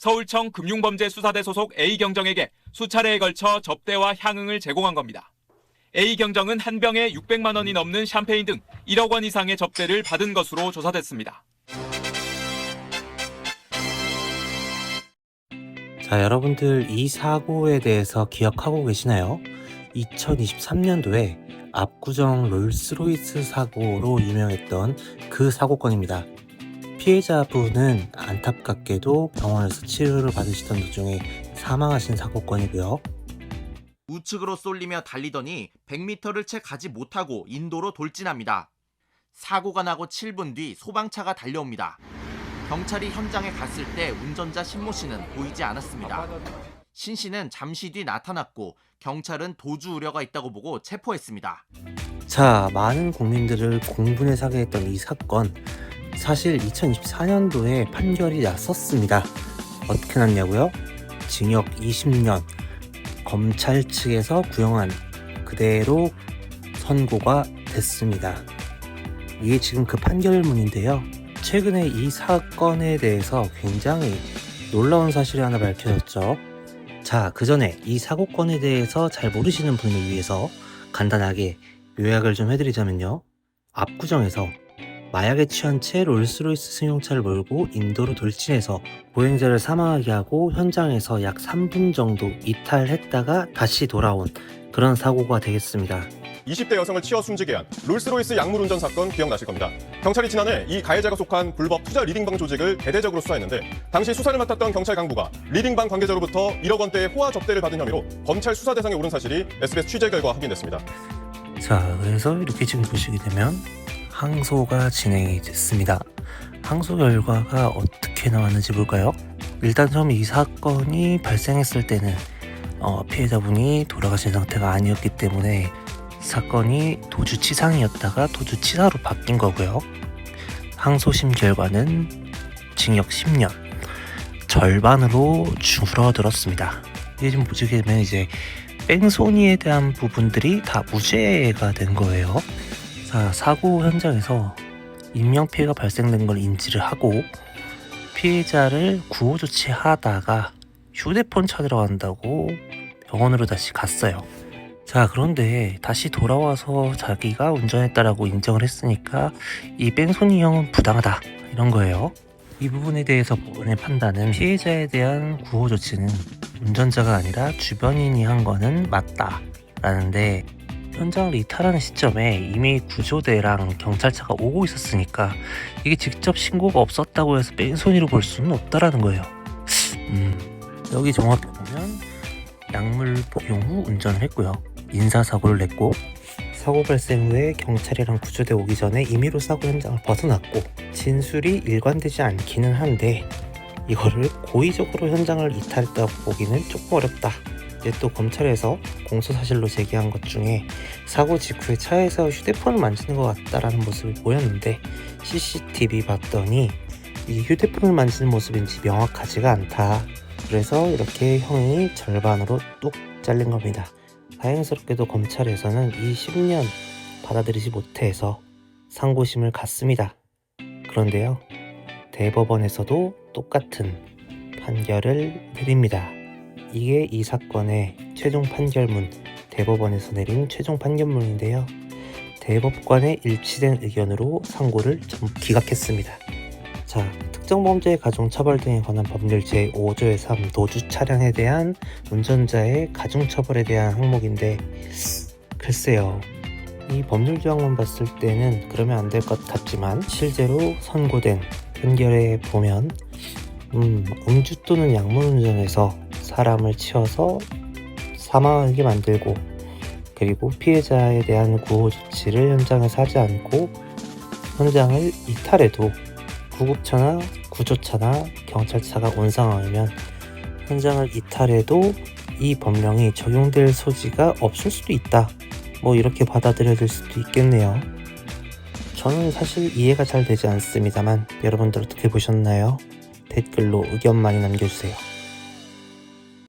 서울청 금융범죄수사대 소속 A경정에게 수차례에 걸쳐 접대와 향응을 제공한 겁니다. A경정은 한 병에 600만 원이 넘는 샴페인 등 1억 원 이상의 접대를 받은 것으로 조사됐습니다. 자, 여러분들 이 사고에 대해서 기억하고 계시나요? 2023년도에 압구정 롤스로이스 사고로 유명했던 그 사고건입니다. 피해자분은 안타깝게도 병원에서 치료를 받으시던 도중에 사망하신 사고건이고요. 우측으로 쏠리며 달리더니 100m를 채 가지 못하고 인도로 돌진합니다. 사고가 나고 7분 뒤 소방차가 달려옵니다. 경찰이 현장에 갔을 때 운전자 신모 씨는 보이지 않았습니다. 신 씨는 잠시 뒤 나타났고 경찰은 도주 우려가 있다고 보고 체포했습니다. 자, 많은 국민들을 공분에 사게 했던 이 사건, 사실 2024년도에 판결이 났었습니다. 어떻게 났냐고요? 징역 20년, 검찰 측에서 구형안 그대로 선고가 됐습니다. 이게 지금 그 판결문인데요. 최근에 이 사건에 대해서 굉장히 놀라운 사실이 하나 밝혀졌죠. 자, 그 전에 이 사고건에 대해서 잘 모르시는 분을 위해서 간단하게 요약을 좀 해드리자면요. 압구정에서 마약에 취한 채 롤스로이스 승용차를 몰고 인도로 돌진해서 보행자를 사망하게 하고 현장에서 약 3분 정도 이탈했다가 다시 돌아온 그런 사고가 되겠습니다. 20대 여성을 치어 숨지게 한 롤스로이스 약물운전 사건 기억나실 겁니다. 경찰이 지난해 이 가해자가 속한 불법 투자 리딩방 조직을 대대적으로 수사했는데 당시 수사를 맡았던 경찰 강부가 리딩방 관계자로부터 1억 원대의 호화 접대를 받은 혐의로 검찰 수사 대상에 오른 사실이 SBS 취재 결과 확인됐습니다. 자, 그래서 이렇게 지금 보시게 되면 항소가 진행이 됐습니다. 항소 결과가 어떻게 나왔는지 볼까요? 일단 처음 이 사건이 발생했을 때는 피해자분이 돌아가신 상태가 아니었기 때문에 사건이 도주치상이었다가 도주치사로 바뀐 거고요. 항소심 결과는 징역 10년, 절반으로 줄어들었습니다. 이게 지금 보시게 되면 이제 뺑소니에 대한 부분들이 다 무죄가 된 거예요. 자, 사고 현장에서 인명피해가 발생된 걸 인지를 하고 피해자를 구호 조치하다가 휴대폰 찾으러 간다고 병원으로 다시 갔어요. 자, 그런데 다시 돌아와서 자기가 운전했다라고 인정을 했으니까 이 뺑소니형은 부당하다 이런 거예요. 이 부분에 대해서 법원의 판단은 피해자에 대한 구호 조치는 운전자가 아니라 주변인이 한 거는 맞다 라는데, 현장을 이탈하는 시점에 이미 구조대랑 경찰차가 오고 있었으니까 이게 직접 신고가 없었다고 해서 뺑소니로 볼 수는 없다라는 거예요. 여기 정확히 보면 약물 복용 후 운전을 했고요. 인사사고를 냈고, 사고 발생 후에 경찰이랑 구조대 오기 전에 임의로 사고 현장을 벗어났고, 진술이 일관되지 않기는 한데 이거를 고의적으로 현장을 이탈했다고 보기는 조금 어렵다. 이제 또 검찰에서 공소사실로 제기한 것 중에 사고 직후에 차에서 휴대폰을 만지는 것 같다라는 모습이 보였는데 CCTV 봤더니 이 휴대폰을 만지는 모습인지 명확하지가 않다. 그래서 이렇게 형이 절반으로 뚝 잘린 겁니다. 다행스럽게도 검찰에서는 이 10년 받아들이지 못해서 상고심을 갔습니다. 그런데요, 대법원에서도 똑같은 판결을 내립니다. 이게 이 사건의 최종 판결문, 대법원에서 내린 최종 판결문인데요. 대법관의 일치된 의견으로 상고를 기각했습니다. 자, 특정범죄의 가중처벌 등에 관한 법률 제5조의 3 도주 차량에 대한 운전자의 가중처벌에 대한 항목인데, 글쎄요, 이 법률 조항만 봤을 때는 그러면 안 될 것 같지만 실제로 선고된 판결에 보면 음주 또는 약물 운전에서 사람을 치어서 사망하게 만들고, 그리고 피해자에 대한 구호 조치를 현장에서 하지 않고 현장을 이탈해도 구급차나 구조차나 경찰차가 온 상황이면 현장을 이탈해도 이 법령이 적용될 소지가 없을 수도 있다, 뭐 이렇게 받아들여질 수도 있겠네요. 저는 사실 이해가 잘 되지 않습니다만 여러분들 어떻게 보셨나요? 댓글로 의견 많이 남겨주세요.